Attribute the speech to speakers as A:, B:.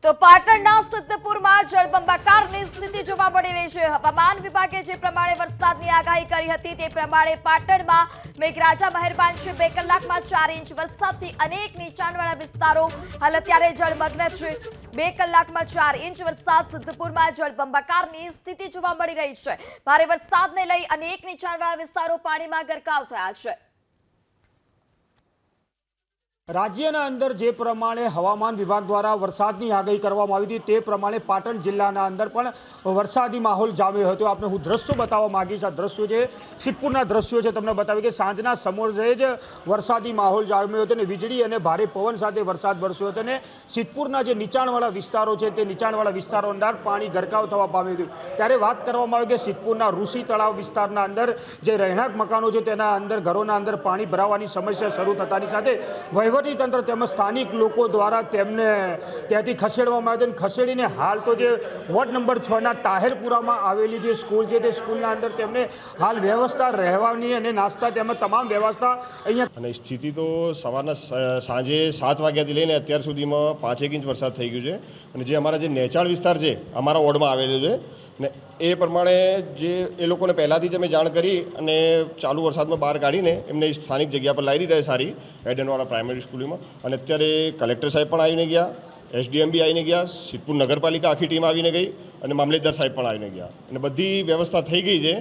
A: તો પાટણના સિદ્ધપુરમાં જળબંબાકારની સ્થિતિ જોવા મળી રહી છે। હવામાન વિભાગે જે પ્રમાણે વરસાદની આગાહી કરી હતી તે પ્રમાણે પાટણમાં મેઘરાજા મહેરબાન છે। 2 કલાકમાં 4 ઇંચ વરસાદથી અનેક નીચાણવાળા વિસ્તારો હાલ અત્યારે જળમગ્ન છે। 2 કલાકમાં 4 ઇંચ વરસાદ સિદ્ધપુરમાં જળબંબાકારની સ્થિતિ જોવા મળી રહી છે। ભારે વરસાદને લઈ અનેક નીચાણવાળા વિસ્તારો પાણીમાં ગરકાવ થયા છે।
B: રાજ્યના અંદર જે પ્રમાણે હવામાન વિભાગ દ્વારા વરસાદની આગાહી કરવામાં આવી હતી તે પ્રમાણે પાટણ જિલ્લાના અંદર પણ વરસાદી માહોલ જામ્યો હતો। આપણે હું દ્રશ્યો બતાવવા માંગીશ। આ દ્રશ્યો છે સિદ્ધપુરના દ્રશ્યો છે। તમને બતાવી કે સાંજના સમયે જ વરસાદી માહોલ જામ્યો હતો અને વીજળી અને ભારે પવન સાથે વરસાદ વરસ્યો હતો અને સિદ્ધપુરના જે નીચાણવાળા વિસ્તારો છે તે નીચાણવાળા વિસ્તારો અંદર પાણી ગરકાવ થવા પામ્યું હતું। ત્યારે વાત કરવામાં આવે કે સિદ્ધપુરના ઋષિ તળાવ વિસ્તારના અંદર જે રહેણાંક મકાનો છે તેના અંદર ઘરોના અંદર પાણી ભરાવાની સમસ્યા શરૂ થતાની સાથે તંત્ર તેમજ સ્થાનિક લોકો દ્વારા તેમને ત્યાંથી ખસેડવામાં આવ્યા ખસેડીને હાલ તો જે વોર્ડ નંબર 6 તાહેરપુરામાં આવેલી જે સ્કૂલ છે તે સ્કૂલના અંદર તેમને હાલ વ્યવસ્થા રહેવાની અને નાસ્તા તેમજ તમામ વ્યવસ્થા અહીંયા
C: અને સ્થિતિ તો સવારના સાંજે 7 વાગ્યાથી લઈને અત્યાર સુધીમાં 5 ઇંચ વરસાદ થઈ ગયું છે અને જે અમારા જે નેચાળ વિસ્તાર છે અમારા વોર્ડમાં આવેલો છે ને એ પ્રમાણે જે એ લોકોને પહેલાંથી જ અમે જાણ કરી અને ચાલુ વરસાદમાં બહાર કાઢીને એમને સ્થાનિક જગ્યા પર લાવી દીધા સારી એડનવાળા પ્રાઇમરી સ્કૂલમાં અને અત્યારે કલેક્ટર સાહેબ પણ આવીને ગયા, એસડીએમ બી આવીને ગયા, સિદ્ધપુર નગરપાલિકા આખી ટીમ આવીને ગઈ અને મામલતદાર સાહેબ પણ આવીને ગયા અને બધી વ્યવસ્થા થઈ ગઈ છે।